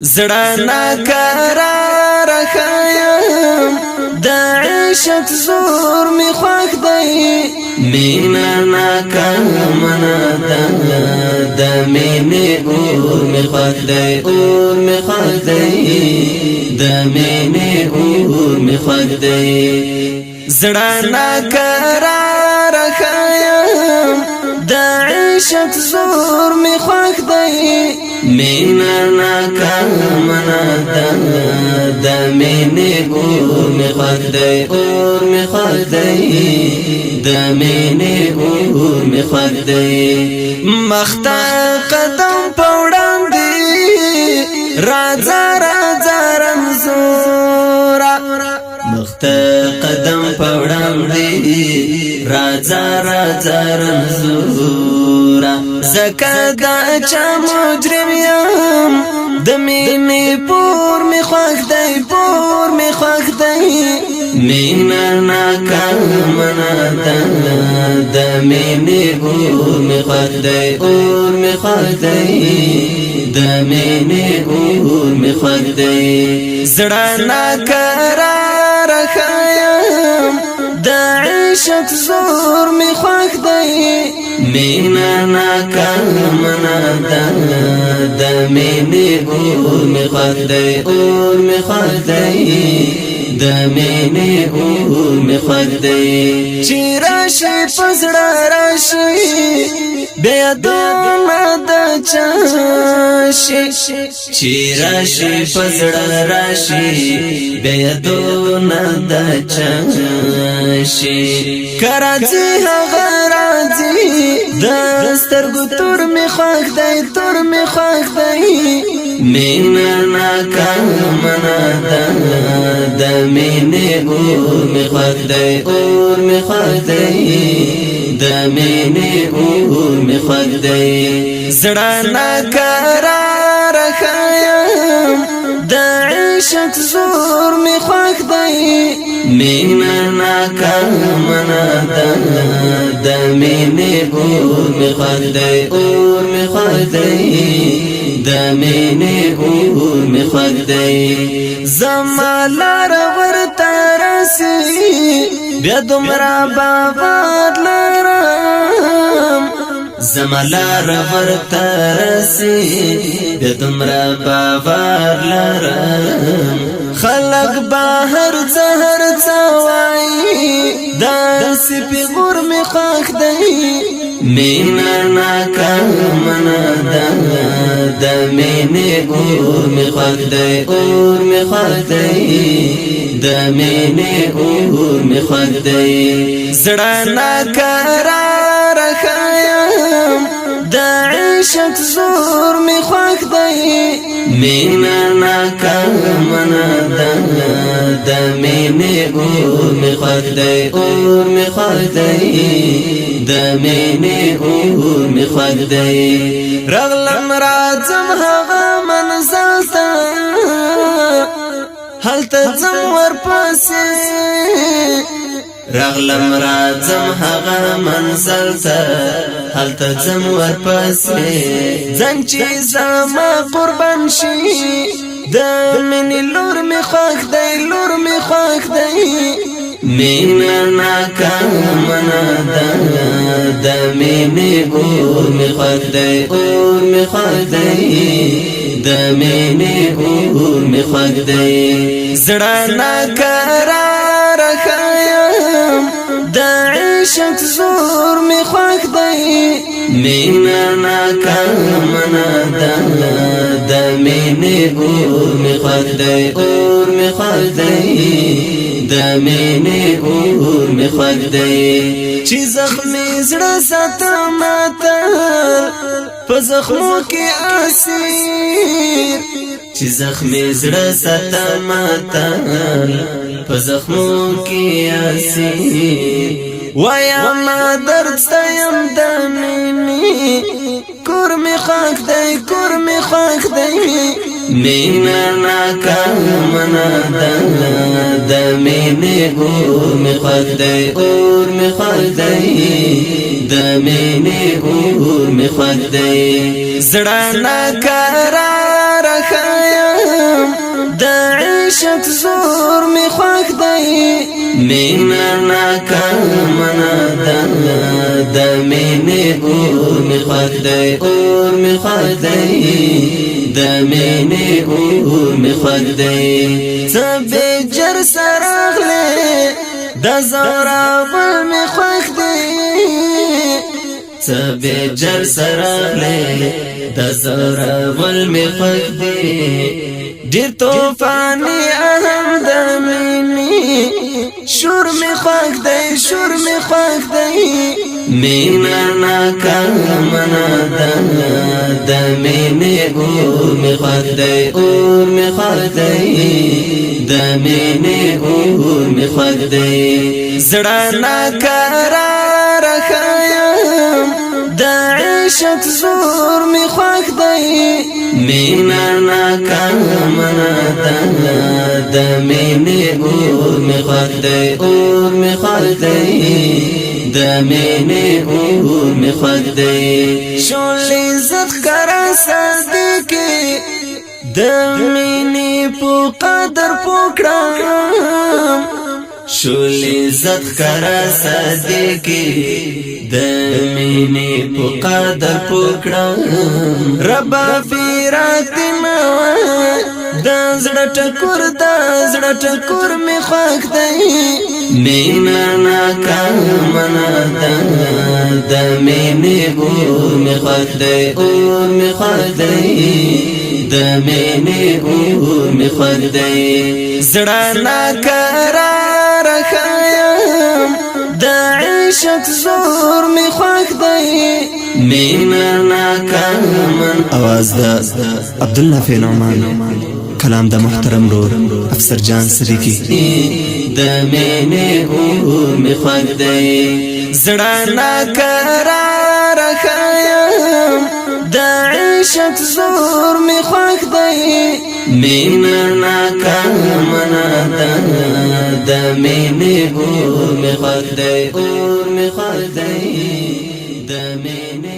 زړه ناکرار خیم د عشق زور می خوښ دی مینا ناکامنا د مینې اور می خوښ دی اور می خوښ دی د مینې اور می خوښ دی زړه ناکرار خیم د عشق زور می خوښ دی مینا ناکامنا د مینې اور می خوښ دی اور می خوښ دی د مینې اور می خوښ دی مخته قدم په وړاندې راځه راځه رمزورا مخته قدم په وړاندې راځه راځه رمزورا زکه دا چا مجرم یم د مینې پور می خوښ دی پور می خوښ دی مینا ناکامنا د مینې اور می خوښ دی اور می خوښ دی د مینې اور می خوښ دی زړه ناکرار خیم د عشق زور می خوښ دی مینا ناکامنا د مینې اور می خوښ دی اور می خوښ دی د مینې اور می خوښ دی چې راشي په زړه راشي بیا دونه د چا شي چې راشي په زړه راشي بیا دونه د چا شي کراځي هغه راځي د سترګو تور می خوښ دی تور می خوښ دی مینا ناکامنا د مینې اور می خوښ دی اور می خوښ دی د مینې اور می خوښ دی زړه ناکرار خیم د عشق زور می خوښ دی مینا ناکامنا د مینې اور می خوښ دی اور می خوښ دی د مینې اور می خوښ دی زما لار ورته رسي بیا دومره باور لرم زما لار ورته رسي بیا دومره باور لرم خلق بهر زهر وایي داسې پیغور می خوښ دی مینا ناکامنا د مینې اور می خوښ دی اور می خوښ دی د مینې اور می خوښ دی زړه ناکرار خیم د عشق زور می خوښ دی مینا ناکامنا د مینې اور می خوښ دی اور می خوښ دی د مینې اور می خوښ دی رغلم راځم هغه منزل ته هلته ځم ورپسې رغلم راځم هغه منزل ته هلته ځم ورپسې ځم چې زما قربان شي د مینې لور می خوښ دی لور می خوښ دی مینا ناکامنا د مینې اور می خوښ دی اور می خوښ دی د مینې اور می خوښ دی زړه ناکرار خیم د عشق زور می خوښ دی مینا ناکامنا د مینې اور می خوښ دی اور می خوښ دی د مینې اور می خوښ دی چې زخمي زړه ساتم ماتل په زخمو کې اسیر چې زخمي زړه ساتم ماتل په زخمو کې اسیر وایا ما درد ستایم د مینې کور می خوښ دی کور می خوښ دی مینا ناکامنا د مینې اور می خوښ دی اور می خوښ دی د مینې اور می خوښ دی زړه ناکرار خیم عشق زور می خوښ دی مینا ناکامنا د مینې اور می خوښ دی اور می خوښ دی د مینې اور می خوښ دی څه بجر سراغله د زوراول می خوښ دی څه بجر سراغله د زوراول می خوښ دی ډیر توفانی اهم د مینې شور می خوښ دی شور می خوښ دی مینا ناکامنا د مینې اور می خوښ دی اور می خوښ دی د مینې اور می خوښ دی زړه ناقرار ښایم د عشق زور می خوښ دی مینا ناکامنا د مینې اور می خوښ دی اور می خوښ دی د مینې اور می خوښ دی شولې زد کرا صدقې د مینې په قدر پوکړم شولې زد کرا صدقې د مینې په قدر پوکړم ربا فراقنا د زړه ټکور می خوښ دی مینا ناکامنا د مینې اور می خوښ دی اور می خوښ دی د مینې اور می خوښ دی زړه ناقرار ښایم د عشق زور می خوښ دی مینا ناکامن आवाज د عبدالنافع نعمان کلام د محترم رور افسر جان صدیقی د مینې اور می خوښ دی زړه ناقرار ښایم د عشق زور می خوښ دی مینا ناکامنا د مینې اور می خوښ دی اور می خوښ دی د مینې